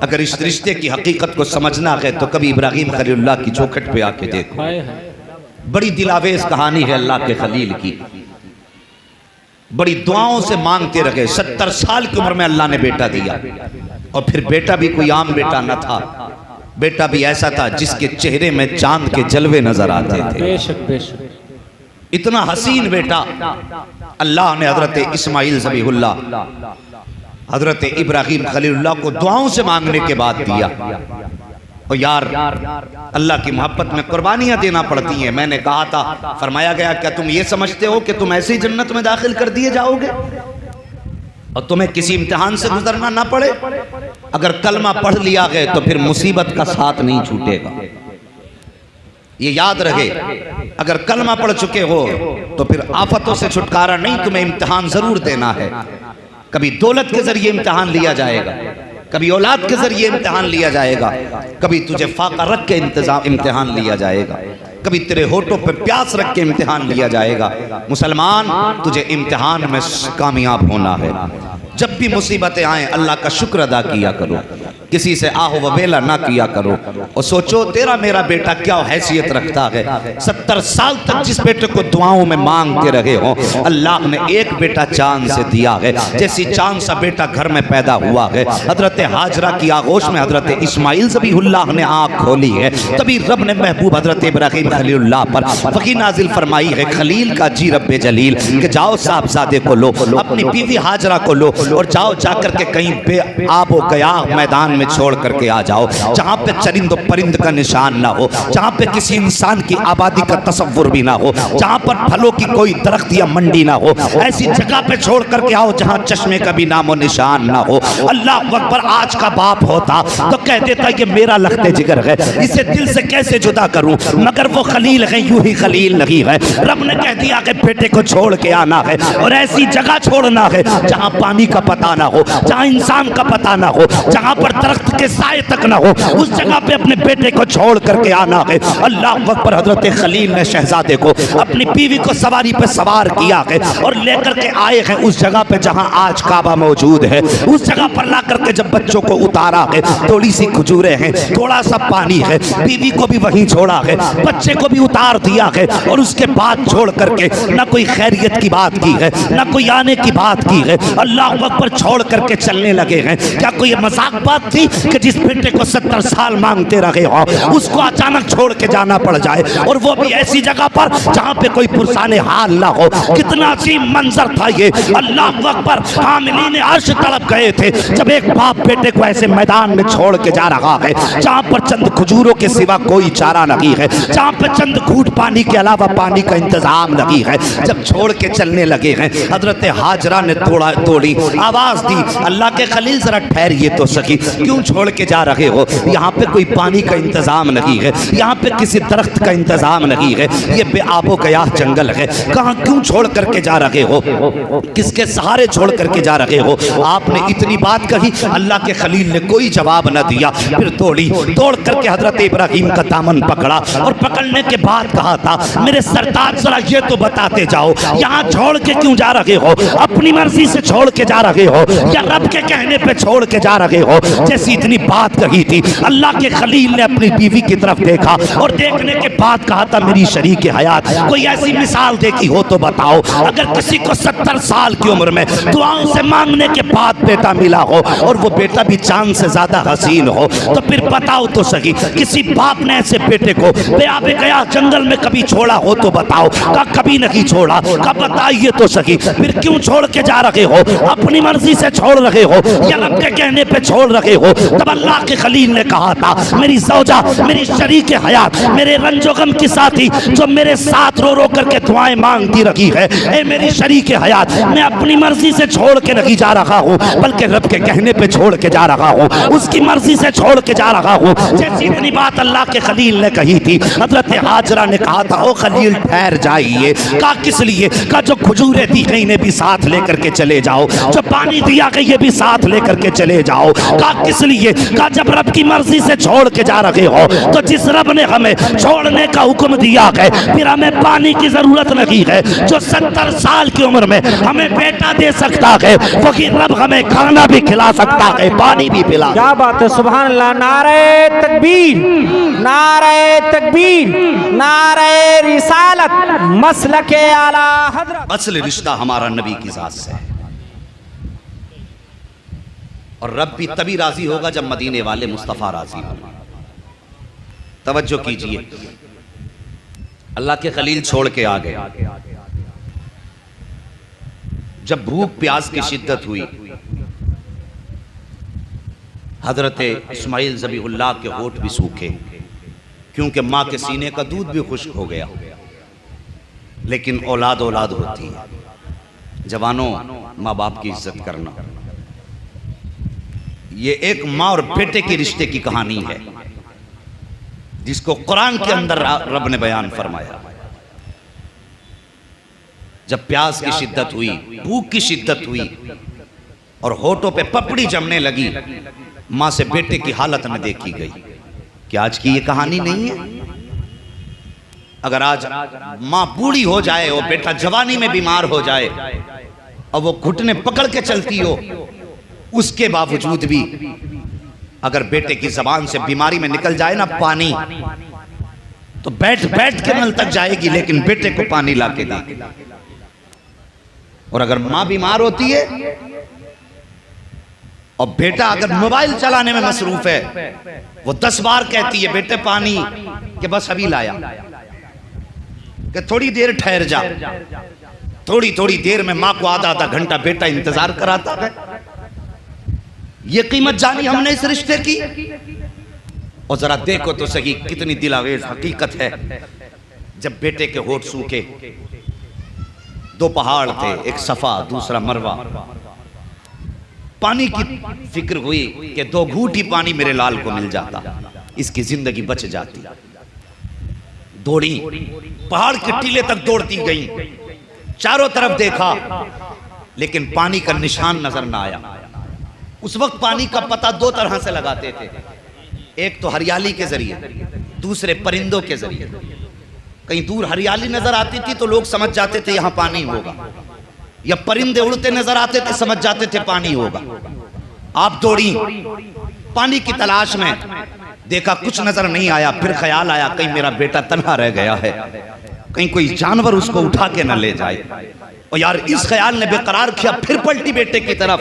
अगर इस रिश्ते की हकीकत को समझना है तो कभी इब्राहिम खलीलुल्लाह की चौखट पे आके देखो। बड़ी दिलावेज कहानी है अल्लाह के खलील की। बड़ी दुआओं से मांगते रहे। 70 साल की उम्र में अल्लाह ने बेटा दिया, और फिर बेटा भी कोई आम बेटा न था। बेटा भी ऐसा था जिसके चेहरे में चांद के जलवे नजर आते थे। बेशक बेशक। इतना हसीन बेटा अल्लाह ने हजरत इस्माइल ज़बीहुल्लाह, हजरत इब्राहिम खलीलुल्लाह को दुआओं से मांगने के बाद दिया। और यार अल्लाह की मोहब्बत में कुर्बानियां देना पड़ती हैं। मैंने कहा था, फरमाया गया क्या तुम ये समझते हो कि तुम ऐसे ही जन्नत में दाखिल कर दिए जाओगे और तुम्हें किसी इम्तिहान से गुजरना ना पड़े? अगर कलमा पढ़ लिया गया तो फिर मुसीबत का साथ नहीं छूटेगा, ये याद रहे। अगर कलमा पढ़ चुके हो तो फिर आफतों से छुटकारा नहीं, तुम्हें इम्तिहान जरूर देना है। कभी दौलत के जरिए इम्तिहान लिया जाएगा, कभी औलाद के जरिए इम्तिहान लिया जाएगा, कभी तुझे फाका रख के इम्तिहान लिया जाएगा, कभी तेरे होठों पे प्यास रख के इम्तिहान लिया जाएगा। मुसलमान, तुझे इम्तिहान में कामयाब होना है। जब भी मुसीबतें आए अल्लाह का शुक्र अदा किया करो, किसी से आहो वबेला ना किया करो, और सोचो तेरा मेरा बेटा क्या हैसियत रखता है। 70 साल तक जिस बेटे को दुआओं में मांगते रहे हो, अल्लाह ने एक बेटा चांद से दिया है। जैसी चांद सा बेटा घर में पैदा हुआ है, हजरत हाजरा की आगोश में हजरत इस्माइल ज़बीहुल्लाह ने आँख खोली है, तभी रब ने महबूब हजरत इब्राहिम खलीलुल्लाह पर वही नाजिल फरमाई है, खलील का जी रब्बे जलील, कि जाओ साहबजादे को लो, अपनी बीवी हाजरा को लो, और जाओ जाकर के कहीं पे आबो गया मैदान में छोड़ करके आ जाओ, जहाँ पे चरिंद परिंद का निशान ना हो, जहाँ पे किसी इंसान की आबादी का तसव्वुर भी ना हो, जहाँ पर फलों की कोई दरख्त या मंडी ना हो, ऐसी जगह पे छोड़ करके आओ जहाँ चश्मे का भी नामो निशान ना हो। अल्लाह अकबर। आज का बाप होता तो कह देता कि मेरा लख्ते जिगर है, इसे दिल से कैसे जुदा करूं, मगर वो खलील है, यूं ही खलील नहीं है। रब ने कह दिया कि बेटे को छोड़ के आना है, और ऐसी जगह छोड़ना है जहाँ पानी का पता ना हो, जहाँ इंसान का पता ना हो, जहाँ पर दरख्त के साए तक ना हो, उस जगह पे अपने बेटे को छोड़ करके आना है। अल्लाह अकबर। हजरत खलील ने शहजादे को अपनी बीवी को सवारी पे सवार किया है और लेकर के आए हैं उस जगह पे जहाँ आज काबा मौजूद है। उस जगह पर ला करके जब बच्चों को उतारा है, थोड़ी सी खजूरें हैं, थोड़ा सा पानी है, बीवी को भी वहीं छोड़ा है, बच्चे को भी उतार दिया है, और उसके बाद छोड़ करके ना कोई खैरियत की बात की है, ना कोई आने की बात की है। अल्लाह अकबर। छोड़ करके चलने लगे हैं। क्या कोई मजाक बात थी कि जिस बेटे को 70 साल मांगते रहे हो उसको अचानक छोड़ के जाना पड़ जाए, और वो भी ऐसी जगह पर जहाँ पे कोई पुरसाने हाल ना हो। कितना अजीम मंजर था ये। अल्लाह अकबर। हामिलीन अर्श तड़प गए थे जब एक बाप बेटे को ऐसे मैदान में छोड़ के जा रहा है, जहाँ पर चंद खजूरों के सिवा कोई चारा नहीं है, जहाँ पर चंद घूंट पानी के अलावा पानी का इंतजाम नहीं है। जब छोड़ के चलने लगे हैं, हजरत हाजरा ने तोड़ी आवाज दी, अल्लाह के खलील जरा ठहरिए तो सकी, क्यों छोड़ के जा रहे हो? यहाँ पे कोई पानी का इंतजाम नहीं है, यहाँ पे किसी दरख्त का इंतजाम नहीं है, ये बेआबो गया जंगल है, कहाँ क्यों छोड़ करके जा रहे हो? किसके सहारे छोड़ करके जा रहे हो? आपने इतनी बात कही, अल्लाह के खलील ने कोई जवाब न दिया। फिर दौड़ करके हजरत इब्राहिम का दामन पकड़ा, और पकड़ने के बाद कहा था, मेरे सरताज जरा ये तो बताते जाओ, यहाँ छोड़ के क्यों जा रहे हो? अपनी मर्जी से छोड़ के जा रहे हो या रब के कहने पे छोड़ के जा रहे हो? जैसी इतनी बात कही थी, अल्लाह के खलील ने अपनी बीवी की तरफ देखा, और देखने के बाद कहा था, मेरी शरीक हयात कोई ऐसी मिसाल देखी हो तो बताओ। अगर किसी को 70 साल की उम्र में दुआओं से मांगने के बाद बेटा मिला हो, और वो बेटा भी चांद से ज्यादा हसीन हो, तो फिर बताओ तो सही, किसी बाप ने ऐसे बेटे को बेआबे गया जंगल में कभी छोड़ा हो तो बताओ। कभी नहीं छोड़ा। कब बताइए तो सही। फिर क्यों छोड़ के जा रहे हो? अपनी मर्जी से छोड़ रहे हो या रब के कहने पे छोड़ रहे हो? तब अल्लाह के खलील ने कहा था, मेरी ज़ौजा, मेरी शरीक हयात, मेरे रंजो गम की साथी जो मेरे साथ रो रो करके दुआएं मांगती रही है, ए मेरी शरीक हयात, मैं अपनी मर्जी से छोड़ के नहीं जा रहा हूँ, बल्कि रब के कहने पे छोड़ के जा रहा हूँ, उसकी मर्जी से छोड़ के जा रहा हूँ। जैसी इतनी बात अल्लाह के खलील ने कही थी, हजरत हाजरा ने कहा था, ओ खलील ठहर जाइए। कहा किस लिए? कहा जो खजूरें दी गई ने भी साथ लेकर के चले जाओ। जो पानी दिया कि ये भी साथ लेकर के चले जाओ। कहा किस लिए? कहा जब रब की मर्जी से छोड़ के जा रहे हो तो जिस रब ने हमें छोड़ने का हुक्म दिया है फिर हमें पानी की जरूरत नहीं है। जो 70 साल की उम्र में हमें बेटा दे सकता है वही रब हमें खाना भी खिला सकता है, पानी भी पिला। क्या बात है, सुभान अल्लाह। नारे तकबीर, नारे तकबीर, नारे रिसालत, मसलके आला हजरत। असल रिश्ता हमारा नबी की जात से है और रब भी तभी राजी होगा जब मदीने वाले मुस्तफ़ा राजी होंगे। तवज्जो कीजिए, अल्लाह के खलील छोड़ के आ गए। जब भूख प्यास की शिद्दत हुई, हजरत इस्माइल ज़बीहुल्लाह के होठ भी सूखे क्योंकि माँ के सीने का दूध भी खुश्क हो गया। लेकिन औलाद औलाद होती है। जवानों, माँ बाप की इज्जत करना, ये एक माँ और बेटे के रिश्ते की कहानी है जिसको कुरान के अंदर रब ने बयान फरमाया। जब प्यास की शिद्दत हुई, भूख की शिद्दत हुई और होठों पे पपड़ी जमने लगी, मां से बेटे की हालत में देखी गई कि आज की ये कहानी नहीं है। अगर आज मां बूढ़ी हो जाए और बेटा जवानी में बीमार हो जाए और वो घुटने पकड़ के चलती हो, उसके बावजूद भी अगर बेटे की जबान से बीमारी में निकल जाए ना पानी, तो बैठ बैठ के नल तक जाएगी लेकिन बेटे को पानी ला के देगी। और अगर मां बीमार होती है और बेटा अगर मोबाइल चलाने में मसरूफ है, वो 10 बार कहती है बेटे पानी, कि बस अभी लाया, कि थोड़ी देर ठहर जा। थोड़ी थोड़ी देर में मां को आधा आधा घंटा बेटा इंतजार कराता है। ये कीमत जानी हमने इस रिश्ते की। और जरा देखो तो सही कितनी दिलावेज हकीकत है। जब बेटे के होठ सूखे, 2 पहाड़ थे, एक सफा दूसरा मरवा, पानी की फिक्र हुई कि 2 घूंट ही पानी मेरे लाल को मिल जाता, इसकी जिंदगी बच जाती। दौड़ी, पहाड़ के टीले तक दौड़ती गई, चारों तरफ देखा लेकिन पानी का निशान नजर ना आया। उस वक्त पानी का पता 2 तरह से लगाते थे, एक तो हरियाली के जरिए, दूसरे परिंदों के जरिए। कहीं दूर हरियाली नजर आती थी तो लोग समझ जाते थे यहां पानी होगा, या परिंदे उड़ते नजर आते थे, समझ जाते थे पानी होगा। आप दौड़ी पानी की तलाश में, देखा कुछ नजर नहीं आया। फिर ख्याल आया कहीं मेरा बेटा तन्हा रह गया है, कहीं कोई जानवर उसको उठा के न ले जाए। और यार इस ख्याल ने बेकरार किया, फिर पलटी बेटे की तरफ,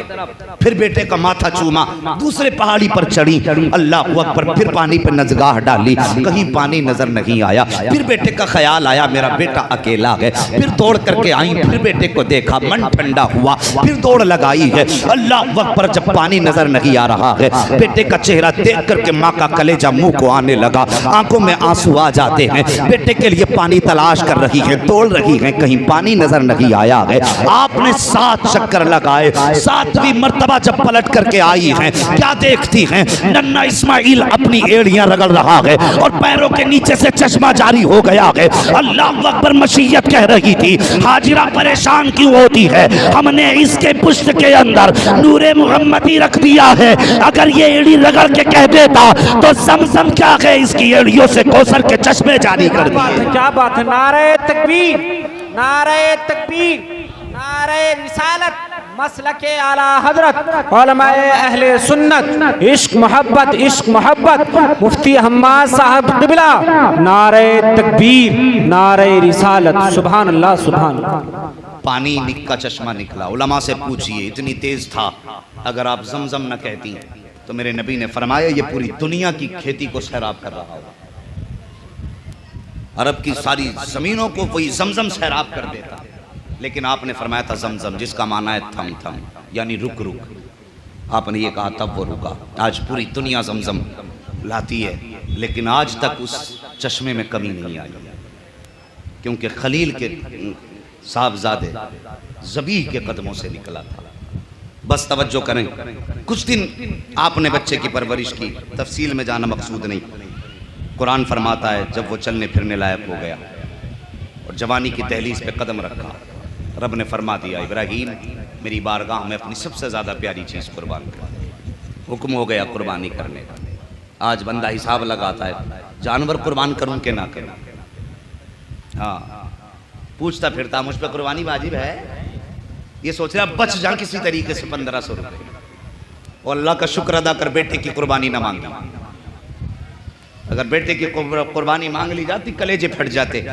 फिर बेटे का माथा चूमा, दूसरे पहाड़ी पर चढ़ी, अल्लाह अकबर, फिर पानी पर नजगाह डाली, कहीं पानी नजर नहीं आया। फिर बेटे का ख्याल आया मेरा बेटा अकेला है, फिर दौड़ करके आई, फिर बेटे को देखा, मन ठंडा हुआ, फिर दौड़ लगाई है, अल्लाह अकबर। जब पानी नजर नहीं आ रहा है, बेटे का चेहरा देख करके माँ का कलेजा मुंह को आने लगा, आंखों में आंसू आ जाते हैं। बेटे के लिए पानी तलाश कर रही है, दौड़ रही है, कहीं पानी नजर नहीं आया है। आपने 7 चक्कर लगाए, 7वीं मर्तबा जब पलट करके आई हैं, क्या देखती हैं? नन्ना इस्माइल अपनी एड़ियां रगड़ रहा है और पैरों के नीचे से चश्मा जारी हो गया है। अल्लाह अकबर। मशीयत कह रही थी हाजिरा परेशान क्यों होती है, हमने इसके पुष्ट के अंदर नूरे मुहम्मदी रख दिया है, अगर ये एड़ी रगड़ के कह देता तो समसम क्या है, इसकी एड़ियों से कौसर के चश्मे जारी कर दिए। क्या बात है, नारे तकबीर, नारे तकबीर, नारे रिसालत, मसलके आला हजरत, उलमाए अहले सुन्नत, इश्क मोहब्बत, इश्क मोहब्बत, मुफ्ती हम्माद साहब क़िबला, नारे तकबीर, नारे रिसालत, सुभान अल्लाह, सुभान अल्लाह। पानी का चश्मा निकला। उलमा से पूछिए, इतनी तेज था, अगर आप जमजम न कहती तो मेरे नबी ने फरमाया ये पूरी दुनिया की खेती को सैराब कर रहा होगा। अरब की सारी जमीनों को कोई जमजम सैराब कर देता, लेकिन आपने फरमाया था जमजम, जिसका माना है थम थम, यानी रुक रुक। आपने ये कहा तब वो रुका। आज पूरी दुनिया जमजम लाती है, लेकिन आज तक उस चश्मे में कमी नहीं आई, क्योंकि खलील के साहबजादे ज़बीह के कदमों से निकला था। बस तवज्जो करें, कुछ दिन आपने बच्चे की परवरिश की, तफसील में जाना मकसूद नहीं। कुरान फरमाता है जब वो चलने फिरने लायक हो गया और जवानी की दहलीज पे कदम रखा, रब ने फरमा दिया इब्राहीम मेरी बारगाह में अपनी सबसे ज़्यादा प्यारी चीज़ कुर्बान कर। हुक्म हो गया कुर्बानी करने का। आज बंदा हिसाब लगाता है जानवर कुर्बान करूं कि ना करूं। हाँ, पूछता फिरता मुझ पर कुर्बानी वाजिब है, ये सोच रहा बच जा किसी तरीके से 1500 रुपये, और अल्लाह का शुक्र अदा कर बेटे की कुर्बानी ना मांगी। अगर बेटे की कुर्बानी मांग ली जाती कलेजे फट जाते।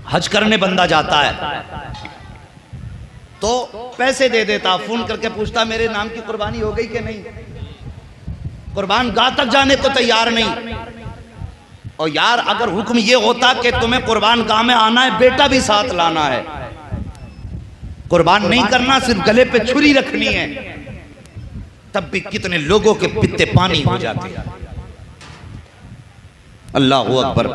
हज करने बंदा जाता है तो पैसे दे देता, फोन करके पूछता मेरे नाम की कुर्बानी हो गई कि नहीं। कुर्बान गाह तक जाने को तैयार नहीं। और यार अगर हुक्म ये होता कि तुम्हें कुर्बान गाह में आना है, बेटा भी साथ लाना है, कुर्बान नहीं करना, सिर्फ गले पे छुरी रखनी है, तब भी कितने लोगों के पित्ते पानी हो जाते हैं। अल्लाह अकबर।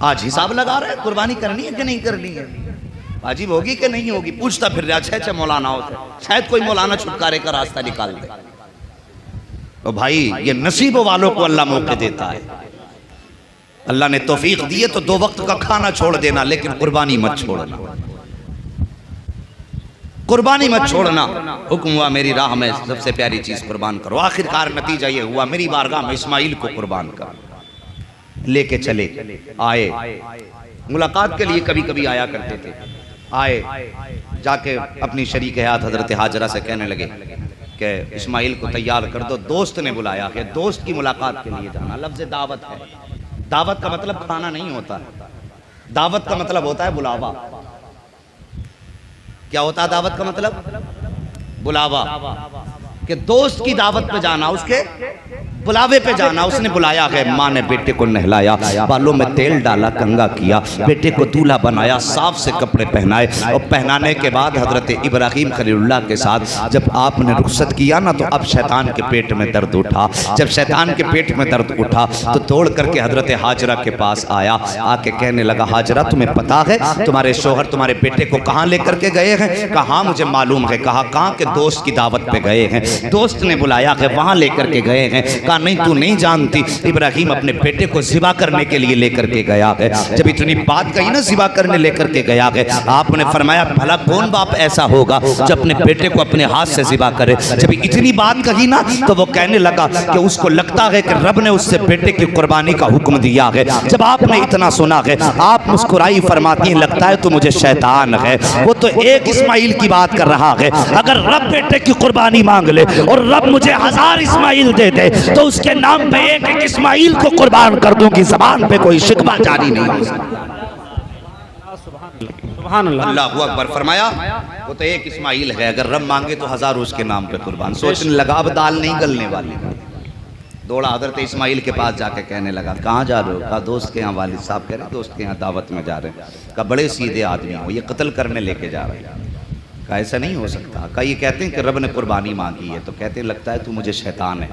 आज हिसाब लगा रहे हैं कुर्बानी करनी है कि नहीं करनी है, वाजिब होगी कि नहीं होगी। पूछता फिर रहा छह मौलाना होते, शायद कोई मौलाना छुटकारे का रास्ता निकाल दे। तो भाई ये नसीब वालों को अल्लाह मौके देता है। अल्लाह ने तौफीक दी है तो 2 वक्त का खाना छोड़ देना, लेकिन कुर्बानी मत छोड़ना, कुर्बानी मत छोड़ना। हुक्म हुआ मेरी राह में सबसे प्यारी चीज कुर्बान करो। आखिरकार नतीजा ये हुआ मेरी बारगाह में इस्माइल को कुर्बान कर लेके चले आए। मुलाकात के लिए कभी कभी आया करते थे। आए जाके अपनी शरीक हयात हजरत हाजरा से कहने लगे कि इस्माइल को तैयार कर दो। दोस्त ने बुलाया है, दोस्त की मुलाकात के लिए जाना। लफ्ज़ दावत है, दावत का मतलब खाना नहीं होता, दावत का मतलब होता है बुलावा। क्या होता है दावत का मतलब? बुलावा। कि दोस्त की दावत पे जाना, उसके बुलावे पे जाना। उसने बुलाया है, माँ ने बेटे को नहलाया, बालों में तेल डाला, कंघा किया, बेटे को दूल्हा बनाया, साफ से कपड़े पहनाए। और पहनाने के बाद हजरत इब्राहिम खलीलुल्लाह के साथ जब आपने रुखसत किया ना, तो अब शैतान के पेट में दर्द उठा। जब शैतान के पेट में दर्द उठा तो तोड़ करके हजरत हाजरा के पास आया। आके कहने लगा, हाजरा तुम्हें पता है तुम्हारे शोहर तुम्हारे बेटे को कहाँ लेकर के गए हैं? कहा हाँ मुझे मालूम है। कहा कहाँ के? दोस्त की दावत पे गए हैं, दोस्त ने बुलाया है, वहाँ लेकर के गए हैं। कहा नहीं तू नहीं जानती, इब्राहिम अपने बेटे को ज़िबा करने के लिए लेकर के गया है। जब इतनी बात कही ना, ज़िबा करने लेकर के गया है, आपने फरमाया भला कौन बाप ऐसा होगा जो अपने बेटे को अपने हाथ से ज़िबा करे। जब इतनी बात कही ना, तो वो कहने लगा कि उसको लगता है कि रब ने उससे बेटे की कुर्बानी का हुक्म दिया है। जब आपने इतना सुना है, आप मुस्कुराई, फरमाती है लगता है तो मुझे शैतान है। वो तो एक इस्माइल की बात कर रहा है। अगर रब बेटे की कुर्बानी मांग ले और रब मुझे 1000 इस्माइल दे दे, तो उसके नाम पे एक एक इस्माइल को कुर्बान कर दूंगी। ज़बान पे कोई शिकवा जारी नहीं हो सकता। अल्लाहू अकबर। फरमाया वो तो एक इस्माइल है, अगर रब मांगे तो 1000 उसके नाम पे कुर्बान। सोचने लगा अब दाल नहीं गलने वाली। दौड़ा हजरत इस्माइल के पास जाके कहने लगा, कहाँ जा रहे हो? कहा दोस्त के यहाँ, वालिद साहब कह रहे दोस्त के यहाँ दावत में जा रहे हैं। कहा बड़े सीधे आदमी हो, ये कत्ल करने लेके जा रहे हैं। कहा ऐसा नहीं हो सकता। कहा ये कहते हैं कि रब ने कुर्बानी मांगी है, तो कहते हैं लगता है तू मुझे शैतान है।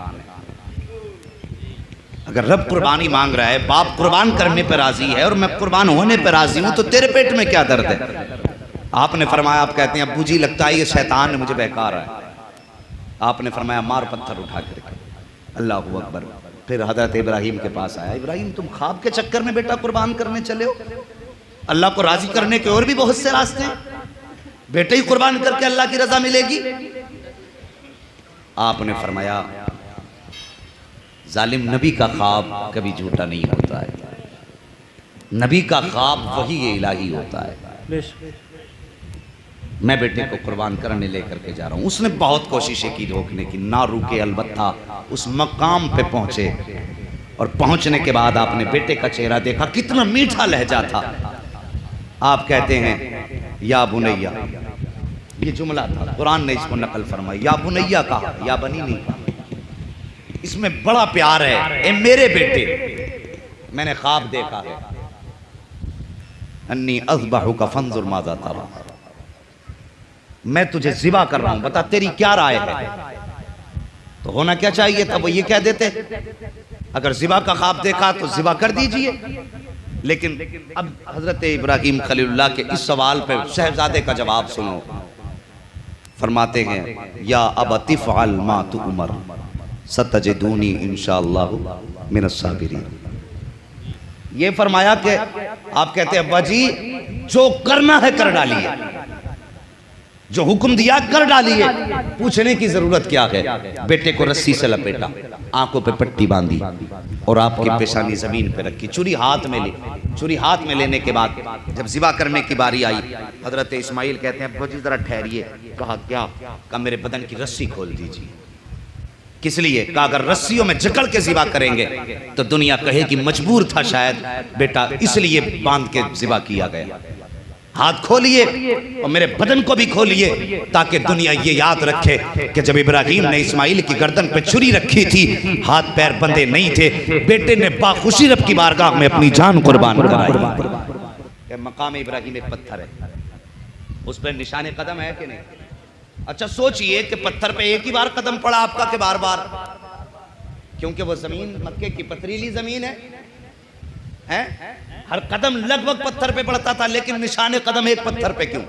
अगर रब कुर्बानी मांग रहा है, बाप कुर्बान करने पर राजी है और मैं कुर्बान होने पर राजी हूं, तो तेरे पेट में क्या दर्द है? आपने फरमाया, आप कहते हैं अब्बू जी लगता है ये शैतान है, मुझे बहका रहा है। आपने फरमाया मार पत्थर उठा करके। अल्लाहू अकबर। फिर हजरत इब्राहिम के पास आया, इब्राहिम तुम ख्वाब के चक्कर में बेटा कुर्बान करने चले हो? अल्लाह को राजी करने के और भी बहुत से रास्ते हैं, बेटे ही कुर्बान करके अल्लाह की रजा मिलेगी। आपने फरमाया जालिम नबी का ख्वाब कभी झूठा नहीं होता है, नबी का ख्वाब वही इलाही होता है। मैं बेटे को कुर्बान करने लेकर के जा रहा हूँ। उसने बहुत कोशिशें की रोकने की, ना रुके, अलबत्ता उस मकाम पे पहुंचे। और पहुंचने के बाद आपने बेटे का चेहरा देखा, कितना मीठा लहजा था। आप कहते हैं या बुनैया, ये जुमला था, कुरान ने इसको नकल फरमाई। या बुनैया कहा, या बनी नहीं कहा। इसमें बड़ा प्यार है। ए मेरे बेटे, मैंने ख्वाब देखा है, अन्नी अज़बहु का फंजुर माज़ा तरा, मैं तुझे ज़िबा कर रहा हूं, बता तेरी क्या राय है? तो होना क्या चाहिए था? वो ये कह देते अगर ज़िबा का ख्वाब देखा तो ज़िबा कर दीजिए। लेकिन अब हजरत इब्राहिम खलीलुल्लाह के इस सवाल पे शहजादे का जवाब सुनो। फरमाते हैं या अबती फ़अल मा तुअमर सतजिदूनी इंशाअल्लाहु मिनस साबिरीन। ये फरमाया कि आप कहते हैं अब्बा जी जो करना है कर डालिए, जो हुक्म दिया कर डालिए, पूछने की जरूरत क्या है। बेटे को रस्सी से लपेटा, आंखों पे पट्टी बांधी और आपकी पेशानी जमीन पे रखी, छुरी हाथ में ली। छुरी हाथ में लेने के बाद जब ज़िबा करने की बारी आई, हजरत इस्माइल कहते हैं अब्बा जी जरा ठहरिए। कहा क्या? कहा मेरे बदन की रस्सी खोल दीजिए। किस लिए? कहा अगर रस्सियों में जकड़ के ज़िबा करेंगे तो दुनिया कहे कि मजबूर था शायद बेटा, इसलिए बांध के ज़िबा किया गया। हाथ खोलिए और मेरे बदन को भी खोलिए, ताकि दुनिया ये याद रखे कि जब इब्राहिम ने इस्माइल की गर्दन पे छुरी रखी थी, हाथ पैर बंधे नहीं थे, बेटे ने बाखुशी रब की बारगाह में अपनी जान कुर्बान कराई। मकाम इब्राहिम एक पत्थर है, उस पर निशाने कदम है कि नहीं? अच्छा सोचिए कि पत्थर पे एक ही बार कदम पड़ा आपका कि बार बार? क्योंकि वो जमीन मक्के की पथरीली जमीन है? हर कदम लगभग पत्थर पे पड़ता था, लेकिन निशाने कदम एक पत्थर पे क्यों?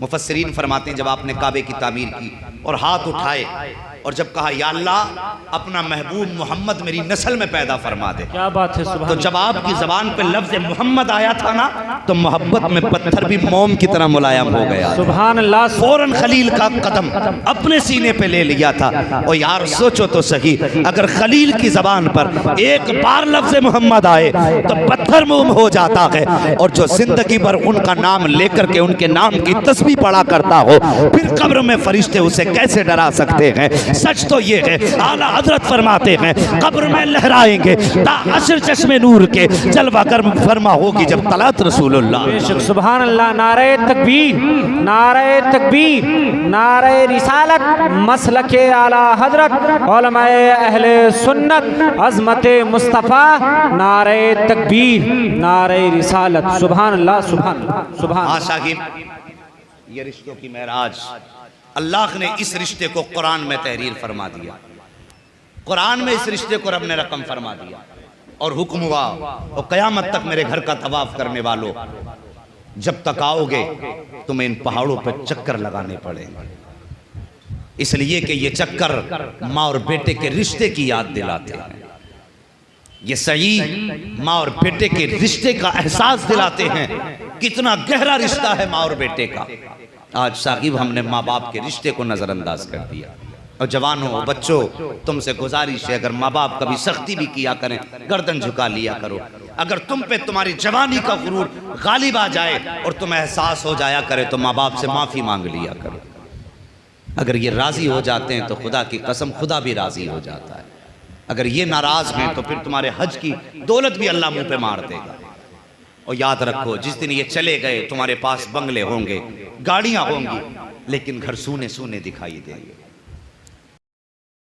मुफस्सिरीन फरमाते हैं जब आपने काबे की तामीर की और हाथ उठाए और जब कहा या अल्लाह अपना महबूब मोहम्मद मेरी नस्ल में पैदा फरमा दे, क्या बात है, तो जब आपकी जबान पे लफ्ज मोहम्मद आया था ना, तो मोहब्बत में पत्थर भी मोम की तरह मुलायम हो गया। सुभान अल्लाह। फौरन खलील का कदम अपने सीने पे ले लिया था। और यार सोचो तो सही, अगर खलील की जबान पर एक बार लफ्ज मोहम्मद आए तो पत्थर मोम हो जाता है, और जो जिंदगी भर उनका नाम लेकर के उनके नाम की तस्बीह पढ़ा करता हो, फिर कब्र में फरिश्ते उसे कैसे डरा सकते हैं? सच तो ये है, आला हजरत फरमाते हैं कब्र में लहराएंगे ताअशर चश्मे नूर के, जलवा गर्म फरमा होगी जब तलात रसूलुल्लाह। बेशक सुभान अल्लाह। नारे तकबीर, नारे तकबीर, नारे रिसालत, मसलके आला हजरत, उलमाए अहले सुन्नत, अज़मते मुस्तफ़ा, नारे तकबीर, नारे रिसालत। सुभान अल्लाह, सुभान अल्लाह, सुभान। हाँ साहिब, ये रिश्तों की महराज, अल्लाह ने इस रिश्ते को कुरान में तहरीर फरमा दिया। कुरान में इस रिश्ते को रब ने रकम फरमा दिया और हुक्म हुआ और क़यामत तक मेरे घर का तवाफ करने वालों, जब तक आओगे तुम्हें इन पहाड़ों पर चक्कर लगाने पड़ेंगे, इसलिए कि ये चक्कर माँ और बेटे के रिश्ते की याद दिलाते हैं। ये सही माँ और बेटे के रिश्ते का एहसास दिलाते हैं, कितना गहरा रिश्ता है माँ और बेटे का। आज साहिब हमने माँ बाप के रिश्ते को नज़रअंदाज कर दिया। और जवानों बच्चों, तुमसे गुजारिश है अगर माँ बाप कभी सख्ती भी किया करें, गर्दन झुका लिया करो। अगर तुम पे तुम्हारी जवानी का गुरूर गालिब आ जाए और तुम्हें एहसास हो जाया करे तो माँ बाप से माफ़ी मांग लिया करो। अगर ये राज़ी हो जाते हैं तो खुदा की कसम खुदा भी राज़ी हो जाता है। अगर ये नाराज़ हैं तो फिर तुम्हारे हज की दौलत भी अल्लाह मुँह पे मार देगा। और याद रखो, जिस दिन ये चले गए तुम्हारे पास बंगले होंगे, गाड़ियाँ होंगी, लेकिन घर सूने सूने दिखाई देंगे।